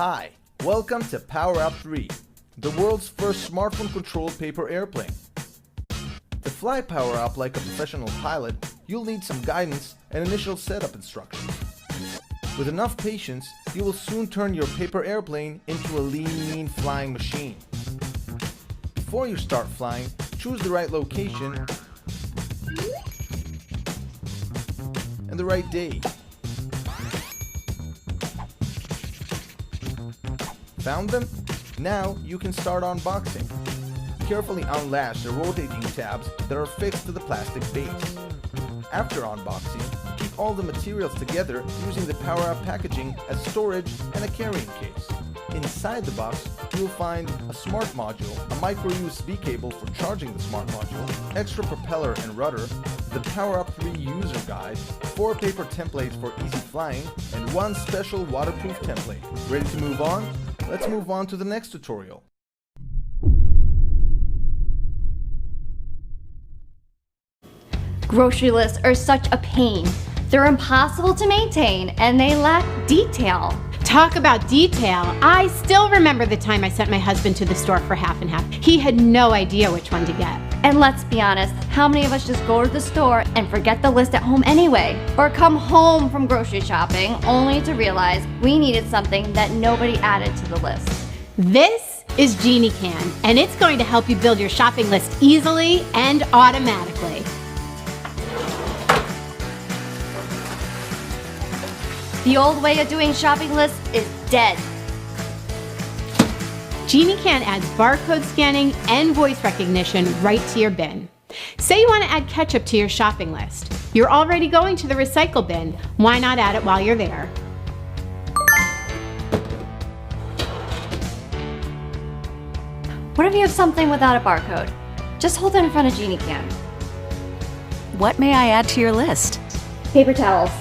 Hi, welcome to Power Up 3, the world's first smartphone-controlled paper airplane. To fly Power Up like a professional pilot, you'll need some guidance and initial setup instructions. With enough patience, you will soon turn your paper airplane into a lean, mean flying machine. Before you start flying, choose the right location and the right day. Found them? Now you can start unboxing. Carefully unlatch the rotating tabs that are fixed to the plastic base. After unboxing, keep all the materials together using the power-up packaging as storage and a carrying case. Inside the box, you'll find a smart module, a micro USB cable for charging the smart module, extra propeller and rudder, the Power Up 3 user guide, 4 paper templates for easy flying, and 1 special waterproof template. Ready to move on? Let's move on to the next tutorial. Grocery lists are such a pain. They're impossible to maintain and they lack detail. Talk about detail. I still remember the time I sent my husband to the store for half and half. He had no idea which one to get. And let's be honest, how many of us just go to the store and forget the list at home anyway? Or come home from grocery shopping only to realize we needed something that nobody added to the list. This is Geni Can, and it's going to help you build your shopping list easily and automatically. The old way of doing shopping lists is dead. Geni Can adds barcode scanning and voice recognition right to your bin. Say you want to add ketchup to your shopping list. You're already going to the recycle bin. Why not add it while you're there? What if you have something without a barcode? Just hold it in front of Geni Can. What may I add to your list? Paper towels.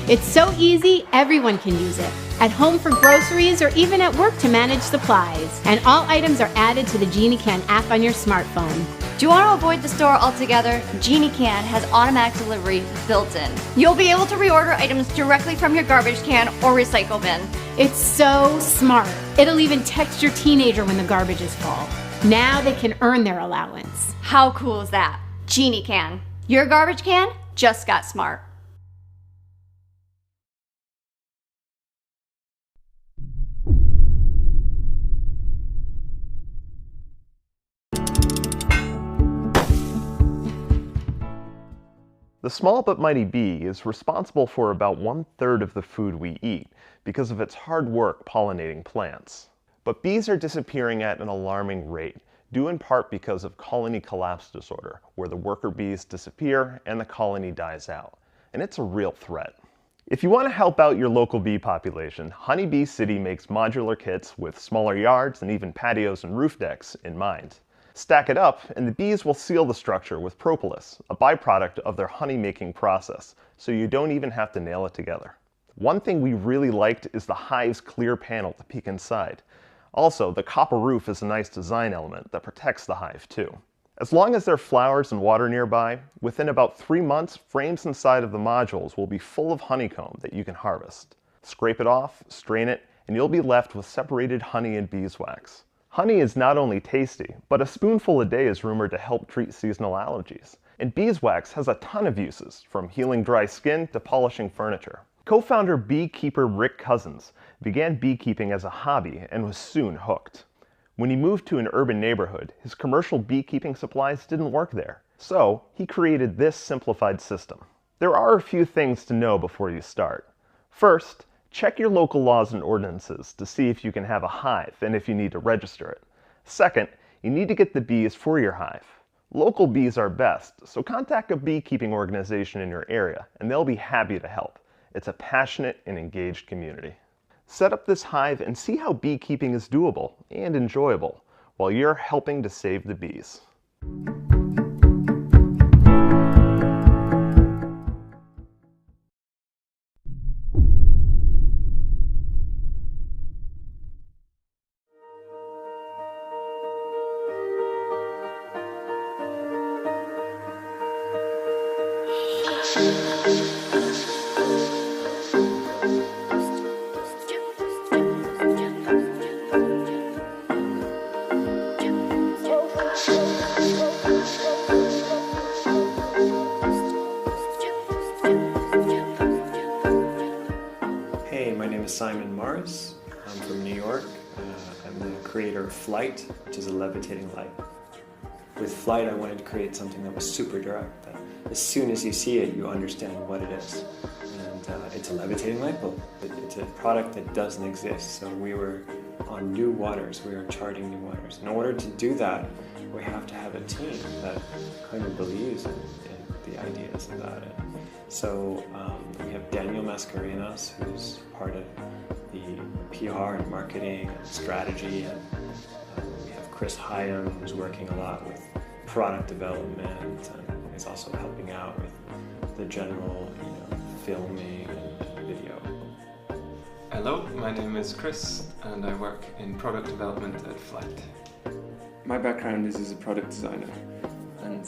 It's so easy, everyone can use it. At home for groceries or even at work to manage supplies. And all items are added to the Geni Can app on your smartphone. Do you want to avoid the store altogether? Geni Can has automatic delivery built in. You'll be able to reorder items directly from your garbage can or recycle bin. It's so smart. It'll even text your teenager when the garbage is full. Now they can earn their allowance. How cool is that? Geni Can. Your garbage can just got smart. The small but mighty bee is responsible for about 1/3 of the food we eat because of its hard work pollinating plants. But bees are disappearing at an alarming rate, due in part because of colony collapse disorder, where the worker bees disappear and the colony dies out. And it's a real threat. If you want to help out your local bee population, Honeybee City makes modular kits with smaller yards and even patios and roof decks in mind. Stack it up, and the bees will seal the structure with propolis, a byproduct of their honey-making process, so you don't even have to nail it together. One thing we really liked is the hive's clear panel to peek inside. Also, the copper roof is a nice design element that protects the hive too. As long as there are flowers and water nearby, within about 3 months, frames inside of the modules will be full of honeycomb that you can harvest. Scrape it off, strain it, and you'll be left with separated honey and beeswax. Honey is not only tasty, but a spoonful a day is rumored to help treat seasonal allergies. And beeswax has a ton of uses, from healing dry skin to polishing furniture. Co-founder beekeeper Rick Cousins began beekeeping as a hobby and was soon hooked. When he moved to an urban neighborhood, his commercial beekeeping supplies didn't work there. So he created this simplified system. There are a few things to know before you start. First, check your local laws and ordinances to see if you can have a hive and if you need to register it. Second, you need to get the bees for your hive. Local bees are best, so contact a beekeeping organization in your area and they'll be happy to help. It's a passionate and engaged community. Set up this hive and see how beekeeping is doable and enjoyable while you're helping to save the bees. creator of Flyte, which is a levitating light. With Flyte, I wanted to create something that was super direct, that as soon as you see it, you understand what it is. And it's a levitating light bulb. It's a product that doesn't exist, so we were on new waters, we were charting new waters. In order to do that, we have to have a team that kind of believes in the ideas about it. So we have Daniel Mascarenas, who's part of the PR and marketing and strategy, and we have Chris Hyam, who's working a lot with product development and is also helping out with the general, filming and video. Hello, my name is Chris and I work in product development at Flyte. My background is as a product designer, and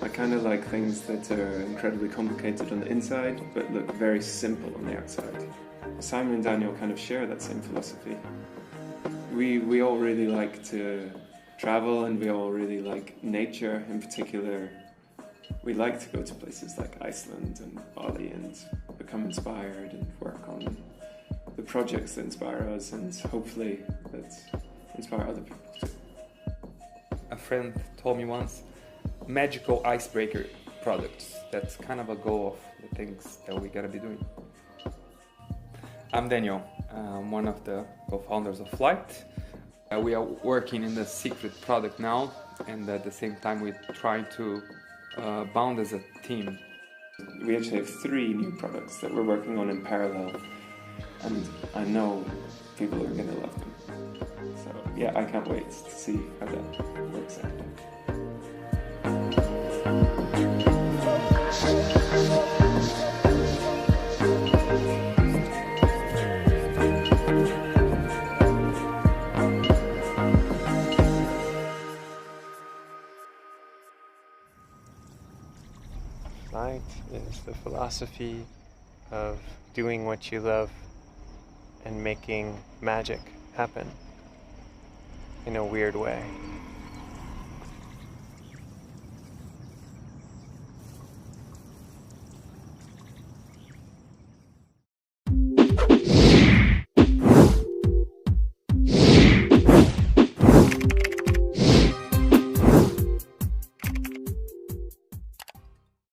I kind of like things that are incredibly complicated on the inside but look very simple on the outside. Simon and Daniel kind of share that same philosophy. We all really like to travel, and we all really like nature. In particular, we like to go to places like Iceland and Bali and become inspired and work on the projects that inspire us and hopefully that inspire other people too. A friend told me once, magical icebreaker products. That's kind of a goal of the things that we gotta be doing. I'm Daniel. I'm one of the co-founders of Flyte. We are working in the secret product now, and at the same time we're trying to bound as a team. We actually have 3 new products that we're working on in parallel, and I know people are going to love them. So yeah, I can't wait to see how that works out. Flyte is the philosophy of doing what you love and making magic happen in a weird way.